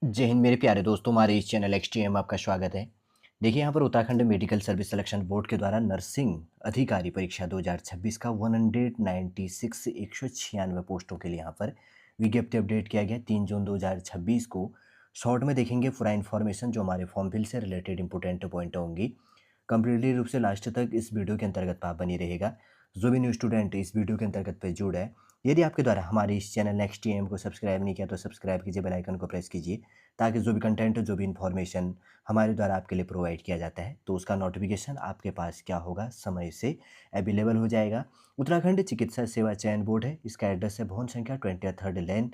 जय हिंद मेरे प्यारे दोस्तों, हमारे इस चैनल एक्सटीएम में आपका स्वागत है। देखिए यहाँ पर Uttarakhand medical service selection board के द्वारा नर्सिंग अधिकारी परीक्षा 2026 का 196 196 पोस्टों के लिए यहाँ पर विज्ञप्ति अपडेट किया गया 3 जून 2026 को। शॉर्ट में देखेंगे पूरा इन्फॉर्मेशन जो हमारे फॉर्म फिल से रिलेटेड इंपॉर्टेंट पॉइंट होंगी। कंप्लीटली रूप से लास्ट तक इस वीडियो के अंतर्गत आप बनी रहेगा। जो भी न्यू स्टूडेंट इस वीडियो के अंतर्गत पे जुड़ा है, यदि आपके द्वारा हमारे इस चैनल नेक्स्ट टीएम को सब्सक्राइब नहीं किया तो सब्सक्राइब कीजिए, बेल आइकन को प्रेस कीजिए ताकि जो भी कंटेंट जो भी इन्फॉर्मेशन हमारे द्वारा आपके लिए प्रोवाइड किया जाता है तो उसका नोटिफिकेशन आपके पास क्या होगा, समय से अवेलेबल हो जाएगा। उत्तराखंड चिकित्सा सेवा चयन बोर्ड है, इसका एड्रेस है भवन संख्या 23 लेन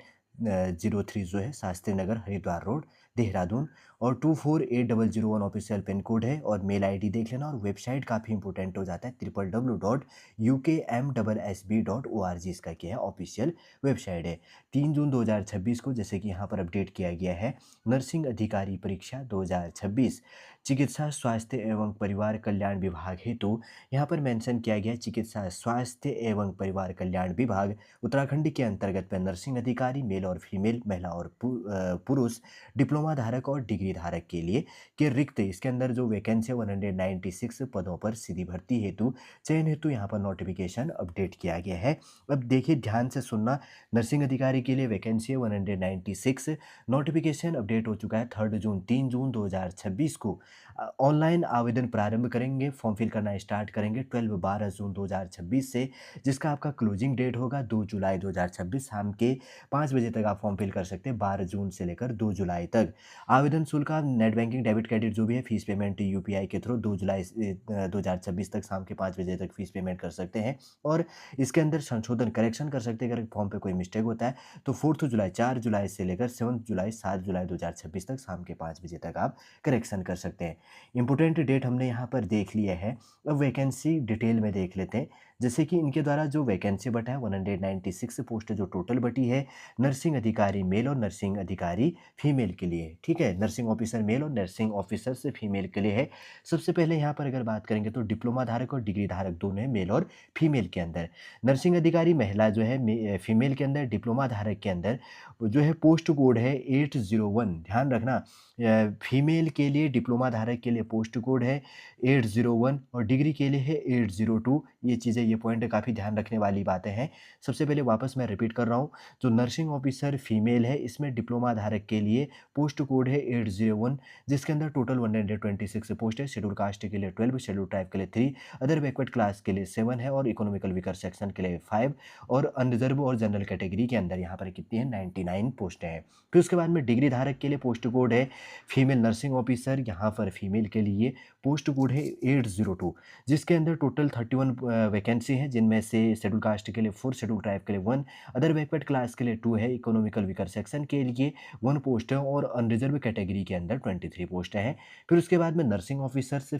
03 जो है शास्त्री नगर हरिद्वार रोड देहरादून और 248001 ऑफिशियल पिन कोड है। और मेल आईडी देख लेना और वेबसाइट काफ़ी इंपॉर्टेंट हो जाता है www.ukmssb.org इसका क्या है ऑफिशियल वेबसाइट है। 3 जून 2026 को जैसे कि यहाँ पर अपडेट किया गया है, नर्सिंग अधिकारी परीक्षा 2026 चिकित्सा स्वास्थ्य एवं परिवार कल्याण विभाग हेतु यहाँ पर मेंशन किया गया है चिकित्सा स्वास्थ्य एवं परिवार कल्याण विभाग उत्तराखंड के अंतर्गत में नर्सिंग अधिकारी मेल और फीमेल, महिला और पुरुष, डिप्लोमा धारक और डिग्री धारक के लिए के रिक्त इसके अंदर जो वैकेंसी 196 पदों पर सीधी भर्ती हेतु चयन हेतु यहाँ पर नोटिफिकेशन अपडेट किया गया है। अब देखिए ध्यान से सुनना, नर्सिंग अधिकारी के लिए वैकेंसी है 196। नोटिफिकेशन अपडेट हो चुका है 3 जून 2026 को। ऑनलाइन आवेदन प्रारंभ करेंगे, फॉर्म फिल करना स्टार्ट करेंगे 12 जून 2026 से, जिसका आपका क्लोजिंग डेट होगा 2 जुलाई 2026 शाम के 5 बजे तक आप फॉर्म फिल कर सकते हैं, 12 जून से लेकर 2 जुलाई तक। आवेदन शुल्क आप नेट बैंकिंग डेबिट क्रेडिट जो भी है फीस पेमेंट यूपीआई के थ्रू 2 जुलाई 2026 तक शाम के 5 बजे तक फीस पेमेंट कर सकते हैं। और इसके अंदर संशोधन करेक्शन कर सकते हैं अगर फॉर्म पे कोई मिस्टेक होता है तो 4 जुलाई 4 जुलाई से लेकर 7 जुलाई 7 जुलाई 2026 तक शाम के 5 बजे तक आप करेक्शन कर सकते हैं। इंपॉर्टेंट डेट हमने यहाँ पर देख लिया है। अब वैकेंसी डिटेल में देख लेते हैं। जैसे कि इनके द्वारा जो वैकेंसी बटा है 196 पोस्ट जो टोटल बटी है नर्सिंग अधिकारी मेल और नर्सिंग अधिकारी फीमेल के लिए, ठीक है, नर्सिंग ऑफिसर मेल और नर्सिंग ऑफिसर से फीमेल के लिए है। सबसे पहले यहाँ पर अगर बात करेंगे तो डिप्लोमा धारक और डिग्री धारक दोनों है मेल और फीमेल के अंदर। नर्सिंग अधिकारी महिला जो है फीमेल के अंदर, डिप्लोमा धारक के अंदर जो है पोस्ट कोड है 801। ध्यान रखना, फीमेल के लिए डिप्लोमा धारक के लिए पोस्ट कोड है 801 और डिग्री के लिए है 802। ये चीज़ें, ये पॉइंट काफ़ी ध्यान रखने वाली बातें हैं। सबसे पहले वापस मैं रिपीट कर रहा हूँ, जो नर्सिंग ऑफिसर फीमेल है इसमें डिप्लोमा धारक के लिए पोस्ट कोड है 801, जिसके अंदर टोटल 126 पोस्ट है। शेड्यूल कास्ट के लिए 12, शेड्यूल ट्राइब के लिए 3, अदर बैकवर्ड क्लास के लिए 7 है और इकोनॉमिकल वीकर सेक्शन के लिए 5 और अनरिजर्व और जनरल कैटेगरी के अंदर यहाँ पर कितनी है 99 पोस्ट हैं। फिर उसके बाद में डिग्री धारक के लिए पोस्ट कोड है फीमेल नर्सिंग ऑफिसर, यहाँ पर फीमेल के लिए पोस्ट कोड है 802, जिसके अंदर टोटल 31 वैकेंसी हैं, जिनमें से शेड्यूल कास्ट के लिए 4, शेड्यूल ट्राइब के लिए 1, अदर बैकवर्ड क्लास के लिए 2 है, इकोनॉमिकल वीकर सेक्शन के लिए 1 पोस्ट है और अनरिजर्व कैटेगरी के अंदर 23 पोस्ट हैं। फिर उसके बाद में नर्सिंग ऑफिसर से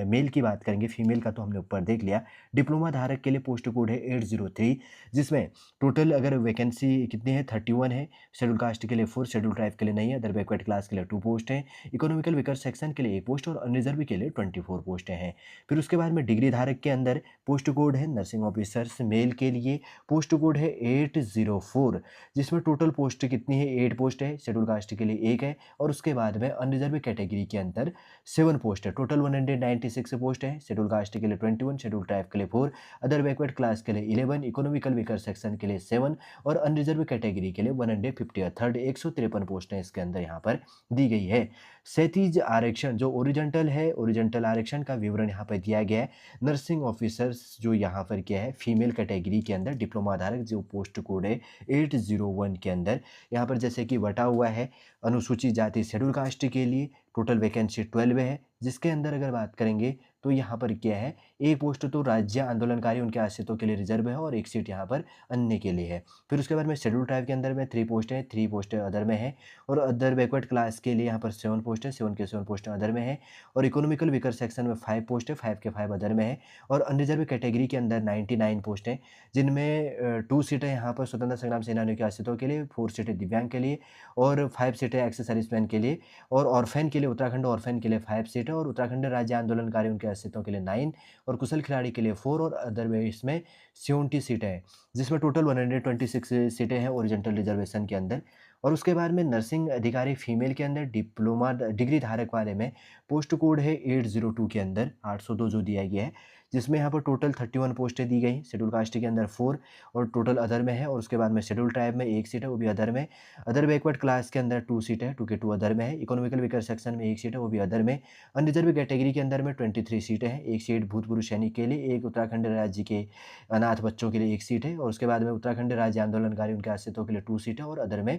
मेल की बात करेंगे, फीमेल का तो हमने ऊपर देख लिया। डिप्लोमा धारक के लिए पोस्ट कोड है 803, जिसमें टोटल अगर वैकेंसी कितनी है 31 है, शेड्यूल कास्ट के लिए 4, शेड्यूल ट्राइब के लिए नहीं है, अदर बैकवर्ड क्लास के लिए 2 पोस्ट हैं, इकोनॉमिकल वीकर सेक्शन के लिए 1 पोस्ट और अनरिजर्व के लिए 24 पोस्टें हैं। फिर उसके बाद में डिग्री धारक के अंदर पोस्ट कोड है नर्सिंग ऑफिसर्स मेल के लिए पोस्ट कोड है 804, जिसमें टोटल पोस्ट कितनी है 8 पोस्ट है, शेड्यूल कास्ट के लिए 1 है और उसके बाद में अनरिजर्व कैटेगरी के अंदर 7 पोस्ट है। टोटल 196 पोस्ट है, शेड्यूल कास्ट के लिए 21, शेड्यूल ट्राइब के लिए 4, अदर बैकवर्ड क्लास के लिए 11, इकोनॉमिकल वीकर सेक्शन के लिए 7 और अनरिजर्व कैटेगरी के लिए 150 थर्ड 153 पोस्टें इसके अंदर यहाँ पर दी गई है। क्षैतिज आरक्षण जो ओरिजेंटल है, ओरिजेंटल आरक्षण का विवरण यहाँ पर दिया गया है। नर्सिंग ऑफिसर्स जो यहाँ पर क्या है फीमेल कैटेगरी के अंदर डिप्लोमा धारक जो पोस्ट कोड है 801 के अंदर यहाँ पर जैसे कि बटा हुआ है। अनुसूचित जाति शेड्यूल कास्ट के लिए टोटल वैकेंसी 12 है, जिसके अंदर अगर बात करेंगे तो यहाँ पर क्या है एक पोस्ट तो राज्य आंदोलनकारी उनके आश्रितों के लिए रिजर्व है और एक सीट यहाँ पर अन्य के लिए है। फिर उसके बाद में शेड्यूल ट्राइब के अंदर में 3 पोस्ट है, 3 पोस्ट अदर में है और अदर बैकवर्ड क्लास के लिए यहाँ पर 7 पोस्ट है, 7 के 7 पोस्ट अदर में है और इकोनॉमिकल वीकर सेक्शन में 5 पोस्ट है, 5 के 5 अदर में है और अनरिजर्व कैटेगरी के अंदर 99 पोस्ट हैं, जिनमें 2 सीटें यहाँ पर स्वतंत्रता संग्राम सेनानियों के आश्रितों के लिए, 4 सीटें दिव्यांग के लिए और 5 सीटें एक्स सर्विसमैन के लिए और ऑर्फेन के लिए, उत्तराखंड ऑर्फेन के लिए 5 सीटें और उत्तराखंड राज्य आंदोलनकारी उनके आश्रितों के लिए 9 और कुशल खिलाड़ी के लिए 4 और अदर में इसमें 70 सीटें हैं, जिसमें टोटल 126 सीटें हैं ओरिजेंटल रिजर्वेशन के अंदर। और उसके बाद में नर्सिंग अधिकारी फीमेल के अंदर डिप्लोमा डिग्री धारक वाले में पोस्ट कोड है 802 के अंदर 802 जो दिया गया है, जिसमें यहाँ पर टोटल 31 पोस्टें दी गई। शेड्यूल कास्ट के अंदर 4 और टोटल अदर में है, और उसके बाद में शेड्यूल ट्राइब में 1 सीट है, वो भी अदर में। अदर बैकवर्ड क्लास के अंदर 2 सीट है, 2 के 2 अदर में है। इकोनॉमिकल वीकर सेक्शन में 1 सीट है, वो भी अदर में। अनरिजर्व कैटेगरी के अंदर में 23 सीटें हैं, 1 सीट भूतपूर्व सैनिक के लिए, 1 उत्तराखंड राज्य के अनाथ बच्चों के लिए 1 सीट है, और उसके बाद में उत्तराखंड राज्य आंदोलनकारी उनके आश्रितों के लिए 2 सीट है, और अदर में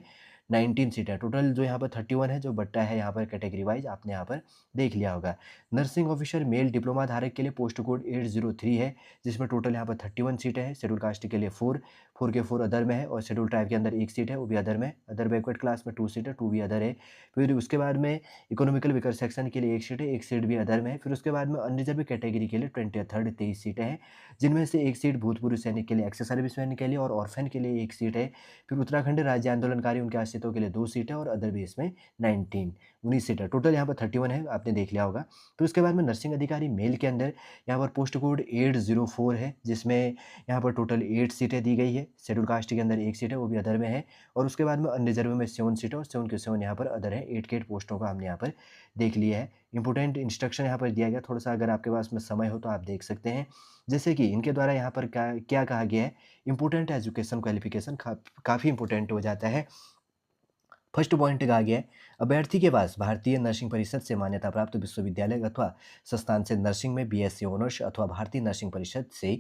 19 सीट है। टोटल जो यहाँ पर 31 है, जो बट्टा है यहाँ पर कैटेगरी वाइज आपने यहाँ पर देख लिया होगा। नर्सिंग ऑफिसर मेल डिप्लोमा धारक के लिए पोस्ट कोड 803 है, जिसमें टोटल यहाँ पर 31 सीटें हैं। शेड्यूल कास्ट के लिए 4 के 4 अदर में है, और शेड्यूल ट्राइब के अंदर 1 सीट है, वो भी अदर में। अदर बैकवर्ड क्लास में 2 सीट है, 2 भी अदर है। फिर उसके बाद में इकोनॉमिकल वीकर सेक्शन के लिए 1 सीट है, 1 सीट भी अदर में है। फिर उसके बाद में अनरिजर्व कैटेगरी के लिए 23 सीटें हैं, जिनमें से 1 सीट भूतपूर्व सैनिक के लिए, एक्स सर्विसमैन के लिए और ऑर्फन के लिए 1 सीट है। फिर उत्तराखंड राज्य आंदोलनकारी उनके आश्रितों के लिए 2 सीट है, और अदर बेस में 19 सीट है। टोटल यहाँ पर 31 है, आपने देख लिया होगा। फिर उसके बाद में नर्सिंग अधिकारी मेल के अंदर यहाँ पर पोस्ट कोड 804 है, जिसमें यहाँ पर टोटल 8 सीटें दी गई है। शेड्यूल कास्ट के अंदर 1 सीट है, वो भी अदर में है, और उसके बाद में अनरिजर्व में 7 सीट है, और 7 के 7 यहाँ पर अदर है। 8 के 8 पोस्टों का हमने यहाँ पर देख लिया है। इंपॉर्टेंट इंस्ट्रक्शन यहाँ पर दिया गया, थोड़ा-सा अगर आपके पास में समय हो तो आप देख सकते हैं। जैसे कि इनके द्वारा यहाँ पर क्या क्या कहा गया है, इम्पोर्टेंट एजुकेशन क्वालिफ़िकेशन काफ़ी इम्पोर्टेंट हो जाता है। फर्स्ट पॉइंट कहा गया है, अभ्यर्थी के पास भारतीय नर्सिंग परिषद से मान्यता प्राप्त विश्वविद्यालय अथवा संस्थान से नर्सिंग में बीएससी ऑनर्स अथवा भारतीय नर्सिंग परिषद से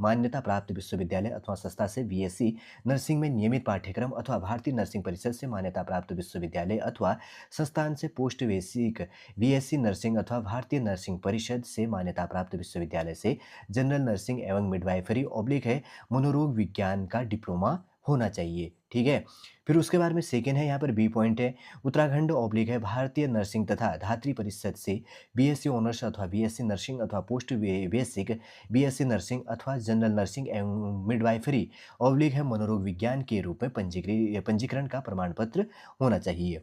मान्यता प्राप्त विश्वविद्यालय अथवा संस्था से बीएससी नर्सिंग में नियमित पाठ्यक्रम अथवा भारतीय नर्सिंग परिषद से मान्यता प्राप्त विश्वविद्यालय अथवा संस्थान से पोस्ट बेसिक बीएससी नर्सिंग अथवा भारतीय नर्सिंग परिषद से मान्यता प्राप्त विश्वविद्यालय से जनरल नर्सिंग एवं मिडवाइफरी ऑब्लिक है मनोरोग विज्ञान का डिप्लोमा होना चाहिए। ठीक है। फिर उसके बाद में सेकेंड है, यहाँ पर बी पॉइंट है, उत्तराखंड ऑब्लिक है भारतीय नर्सिंग तथा धात्री परिषद से बीएससी ऑनर्स अथवा बीएससी नर्सिंग अथवा पोस्ट बेसिक बीएससी नर्सिंग अथवा जनरल नर्सिंग एवं मिडवाइफरी ऑब्लिक है मनोरोग विज्ञान के रूप में पंजीकरण का प्रमाण पत्र होना चाहिए।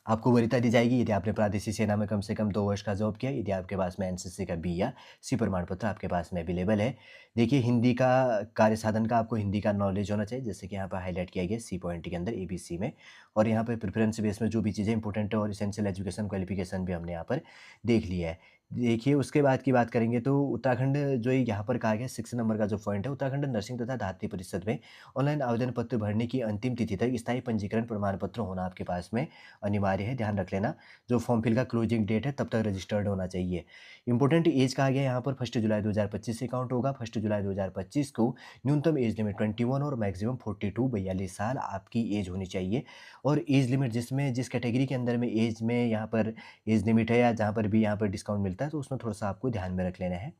आपको वरीयता दी जाएगी यदि आपने प्रादेशिक सेना में कम से कम 2 वर्ष का जॉब किया, यदि आपके पास में एनसीसी का बी या सी प्रमाण पत्र आपके पास में अवेलेबल है। देखिए, हिंदी का कार्य साधन का आपको हिंदी का नॉलेज होना चाहिए, जैसे कि यहाँ पर हाईलाइट किया गया सी पॉइंट के अंदर एबीसी में, और यहाँ पर प्रेफरेंस बेस में जो भी चीज़ें इंपॉर्टेंट है और एसेंशियल एजुकेशन क्वालिफिकेशन भी हमने यहाँ पर देख लिया है। देखिए, उसके बाद की बात करेंगे तो उत्तराखंड जो यहाँ पर कहा गया 6 नंबर का जो पॉइंट है, उत्तराखंड नर्सिंग तथा धात्री परिषद में ऑनलाइन आवेदन पत्र भरने की अंतिम तिथि तक स्थायी पंजीकरण प्रमाण पत्र होना आपके पास में अनिवार्य है, ध्यान रख लेना। जो फॉर्म फिल का क्लोजिंग डेट है तब तक रजिस्टर्ड होना चाहिए। इंपॉर्टेंट एज कहा गया यहाँ पर 1 जुलाई 2025 से काउंट होगा। 1 जुलाई 2025 को न्यूनतम एज लिमिट 21 और मैक्सिमम 42 साल आपकी एज होनी चाहिए। और एज लिमिट जिसमें जिस कैटेगरी के अंदर में एज में यहाँ पर एज लिमिट है, या जहाँ पर भी यहाँ पर डिस्काउंट मिलता है, तो उसमें थोड़ा-सा आपको ध्यान में रख लेना है।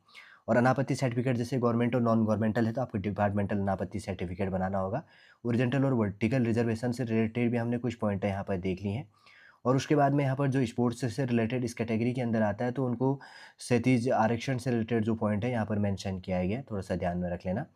और अनापत्ति सर्टिफिकेट जैसे गवर्नमेंट और नॉन गवर्नमेंटल है, तो आपको डिपार्टमेंटल अनापत्ति सर्टिफिकेट बनाना होगा। हॉरिजॉन्टल और वर्टिकल रिजर्वेशन से रिलेटेड भी हमने कुछ पॉइंट यहाँ पर देख लिए हैं। और उसके बाद में यहाँ पर जो स्पोर्ट्स से रिलेटेड इस कैटेगरी के अंदर आता है, तो उनको क्षैतिज आरक्षण से रिलेटेड जो पॉइंट है यहाँ पर मेंशन किया गया है, थोड़ा-सा ध्यान में रख लेना।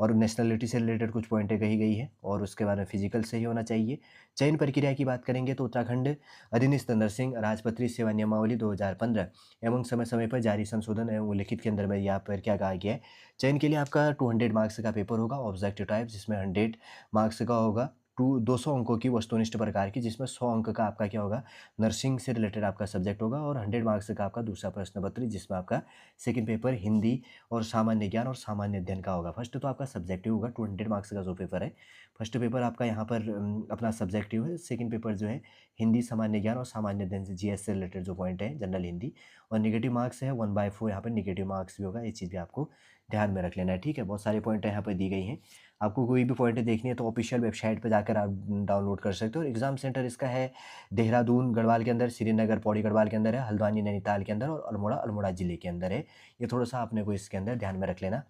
और नेशनलिटी से रिलेटेड कुछ पॉइंटें कही गई है, और उसके बारे में फिजिकल सही होना चाहिए। चयन प्रक्रिया की बात करेंगे तो उत्तराखंड अधीनस्थ नर्सिंग राजपत्रित सेवा नियमावली 2015 एवं समय समय पर जारी संशोधन एवं उल्लिखित के अंदर में यहाँ पर क्या कहा गया है, चयन के लिए आपका 200 मार्क्स का पेपर होगा ऑब्जेक्टिव टाइप, जिसमें 100 मार्क्स का होगा। 200 अंकों की वस्तुनिष्ठ प्रकार की, जिसमें 100 अंक का आपका क्या होगा, नर्सिंग से रिलेटेड आपका सब्जेक्ट होगा, और 100 मार्क्स का आपका दूसरा प्रश्न पत्र, जिसमें आपका सेकंड पेपर हिंदी और सामान्य ज्ञान और सामान्य अध्ययन का होगा। फर्स्ट तो आपका सब्जेक्टिव होगा, 200 मार्क्स का जो पेपर है, फर्स्ट पेपर आपका यहाँ पर अपना सब्जेक्टिव है। सेकंड पेपर जो है हिंदी, सामान्य ज्ञान और सामान्य अध्ययन से जीएस से रिलेटेड जो पॉइंट है, जनरल हिंदी, और नेगेटिव मार्क्स है 1/4, यहाँ पर नेगेटिव मार्क्स भी होगा। ये चीज़ भी आपको ध्यान में रख लेना है। ठीक है, बहुत सारे पॉइंट यहाँ पर दी गई हैं। आपको कोई भी पॉइंट देखनी है तो ऑफिशियल वेबसाइट पर जाकर आप डाउनलोड कर सकते हो। और एग्ज़ाम सेंटर इसका है देहरादून गढ़वाल के अंदर, श्रीनगर पौड़ी गढ़वाल के अंदर है, हल्द्वानी नैनीताल के अंदर, और अल्मोड़ा अल्मोड़ा ज़िले के अंदर है। ये थोड़ा-सा आपने को इसके अंदर ध्यान में रख लेना।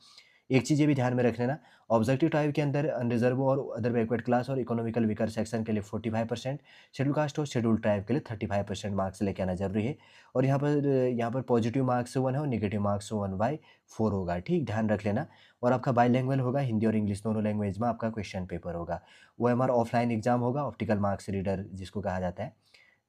एक चीज़ ये भी ध्यान में रख लेना, ऑब्जेक्टिव टाइप के अंदर अनरिजर्व और अदर बैकवर्ड क्लास और इकोनॉमिकल वीकर सेक्शन के लिए 45%, शेड्यूल कास्ट और शेड्यूल ट्राइब के लिए 35% मार्क्स लेके आना ज़रूरी है। और यहाँ पर पॉजिटिव मार्क्स 1 है और नेगेटिव मार्क्स 1/4 होगा। ठीक, ध्यान रख लेना। और आपका बाइलैंग्वेज होगा, हिंदी और इंग्लिश दोनों लैंग्वेज में आपका क्वेश्चन पेपर होगा। ओएमआर ऑफलाइन एग्जाम होगा, ऑप्टिकल मार्क्स रीडर जिसको कहा जाता है,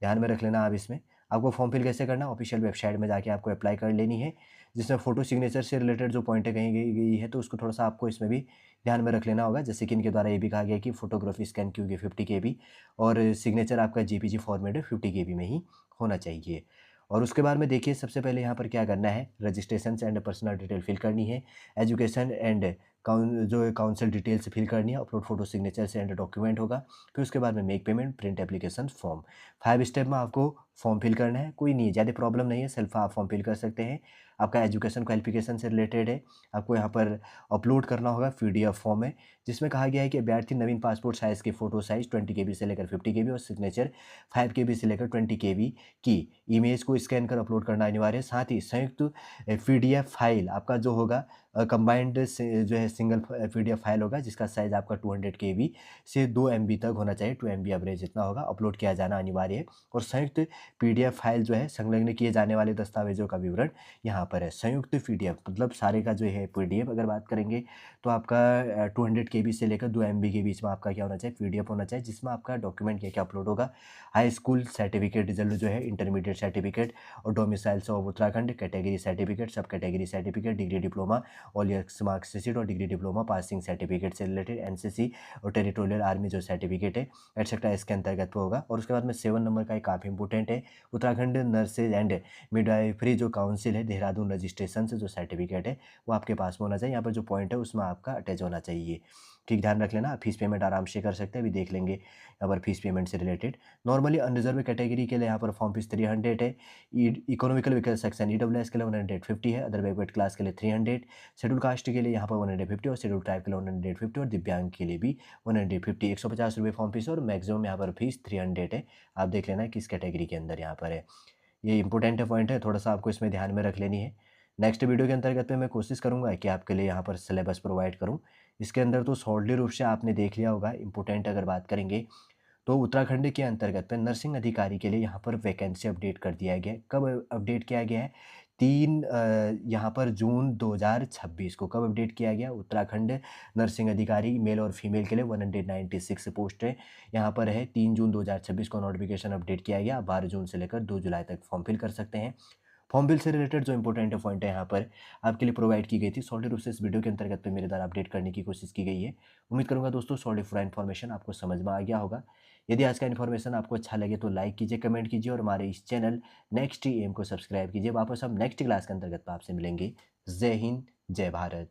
ध्यान में रख लेना आप इसमें। आपको फॉर्म फिल कैसे करना है, ऑफिशियल वेबसाइट में जाके आपको अप्लाई कर लेनी है, जिसमें फ़ोटो सिग्नेचर से रिलेटेड जो पॉइंटें कही गई है तो उसको थोड़ा-सा आपको इसमें भी ध्यान में रख लेना होगा। जैसे कि इनके द्वारा ये भी कहा गया है कि फ़ोटोग्राफी स्कैन की होगी 50 केबी और सिग्नेचर आपका जेपीजी फॉर्मेट में 50 केबी में ही होना चाहिए। और उसके बाद में देखिए सबसे पहले यहाँ पर क्या करना है, registrations and personal detail fill करनी है, education and council details fill करनी है, अपलोड फोटो सिग्नेचर से एंड डॉक्यूमेंट होगा। फिर उसके बाद में make payment, print application form. 5 step में आपको फॉर्म फिल करना है, कोई नहीं ज़्यादा प्रॉब्लम नहीं है, सेल्फ आप फॉर्म फिल कर सकते हैं। आपका एजुकेशन क्वालिफिकेशन से रिलेटेड है, आपको यहाँ पर अपलोड करना होगा पीडीएफ फॉर्म है, जिसमें कहा गया है कि अभ्यर्थी नवीन पासपोर्ट साइज़ की फ़ोटो साइज़ 20 केबी से लेकर 50 केबी और सिग्नेचर 5 केबी से लेकर 20 केबी की इमेज को स्कैन कर अपलोड करना अनिवार्य है। साथ ही संयुक्त पीडीएफ फाइल आपका जो होगा कंबाइंड से जो है सिंगल पीडीएफ फाइल होगा, जिसका साइज़ आपका 200 केबी से 2 एमबी तक होना चाहिए, 2 एमबी एवरेज जितना होगा, अपलोड किया जाना अनिवार्य है। और संयुक्त पीडीएफ फाइल जो है संलग्न किए जाने वाले दस्तावेजों का विवरण यहाँ पर है। संयुक्त पीडीएफ मतलब सारे का जो है पीडीएफ अगर बात करेंगे तो आपका 200 केबी से लेकर 2 एमबी के बीच में आपका क्या होना चाहिए, पीडीएफ होना चाहिए, जिसमें आपका डॉक्यूमेंट क्या-क्या अपलोड होगा। हाई स्कूल सर्टिफिकेट रिजल्ट जो है, इंटरमीडिएट सर्टिफिकेट और domiciles of Uttarakhand, category certificate, sub category certificate, degree diploma, all years marksheet और डिग्री डिप्लोमा पासिंग सर्टिफिकेट से रिलेटेड, एनसीसी और टेरिटोरियल आर्मी जो सर्टिफिकेट है एटसेट्रा इसके अंतर्गत पे होगा। और उसके बाद में 7 नंबर का एक काफ़ी इंपॉर्टेंट है, उत्तराखंड नर्सेज एंड मिडवाइफरी जो काउंसिल है देहरादून रजिस्ट्रेशन से जो सर्टिफिकेट है वो आपके पास में होना चाहिए। यहाँ पर जो पॉइंट है उसमें आपका अटैच होना चाहिए। ठीक ध्यान रख लेना, फीस पेमेंट आराम से कर सकते हैं, अभी देख लेंगे यहाँ पर फीस पेमेंट से रिलेटेड। नॉर्मली अनरिजर्व कैटेगरी के लिए यहाँ पर फॉर्म फीस 300 है, इकोनॉमिकल व्हीकल सेक्शन ईडब्ल्यूएस के लिए 150 है, अदर बैकवर्ड क्लास के लिए 300, शेड्यूल कास्ट के लिए यहाँ पर 150 और शेड्यूल ट्राइब के लिए 150 और दिव्यांग के लिए भी 150, 150 रुपये फॉर्म फीस और मैक्सिमम यहाँ पर फीस 300 है। आप देख लेना किस कैटेगरी के अंदर यहाँ पर है। ये इंपॉर्टेंट पॉइंट है, थोड़ा सा आपको इसमें ध्यान में रख लेनी है। नेक्स्ट वीडियो के अंतर्गत में मैं कोशिश करूँगा कि आपके लिए यहाँ पर सिलेबस प्रोवाइड करूँ। इसके अंदर तो शॉर्टली रूप से आपने देख लिया होगा, इंपॉर्टेंट अगर बात करेंगे तो उत्तराखंड के अंतर्गत में नर्सिंग अधिकारी के लिए यहाँ पर वैकेंसी अपडेट कर दिया गया है। कब अपडेट किया गया है? 3 यहाँ पर जून 2026 को कब अपडेट किया गया? उत्तराखंड नर्सिंग अधिकारी मेल और फीमेल के लिए 196 पोस्ट है यहाँ पर है। 3 जून 2026 को नोटिफिकेशन अपडेट किया गया। 12 जून से लेकर 2 जुलाई तक फॉर्म फिल कर सकते हैं। फॉर्म बिल से रिलेटेड जो इंपॉर्टेंट पॉइंट है यहाँ पर आपके लिए प्रोवाइड की गई थी, सॉलिड रूप से इस वीडियो के अंतर्गत पे मेरे द्वारा अपडेट करने की कोशिश की गई है। उम्मीद करूँगा दोस्तों सॉलिड पूरा इन्फॉर्मेशन आपको समझ में आ गया होगा। यदि आज का इन्फॉर्मेशन आपको अच्छा लगे तो लाइक कीजिए, कमेंट कीजिए और हमारे इस चैनल नेक्स्ट एम को सब्सक्राइब कीजिए। वापस हम नेक्स्ट क्लास के अंतर्गत आपसे मिलेंगे। जय हिंद, जय भारत।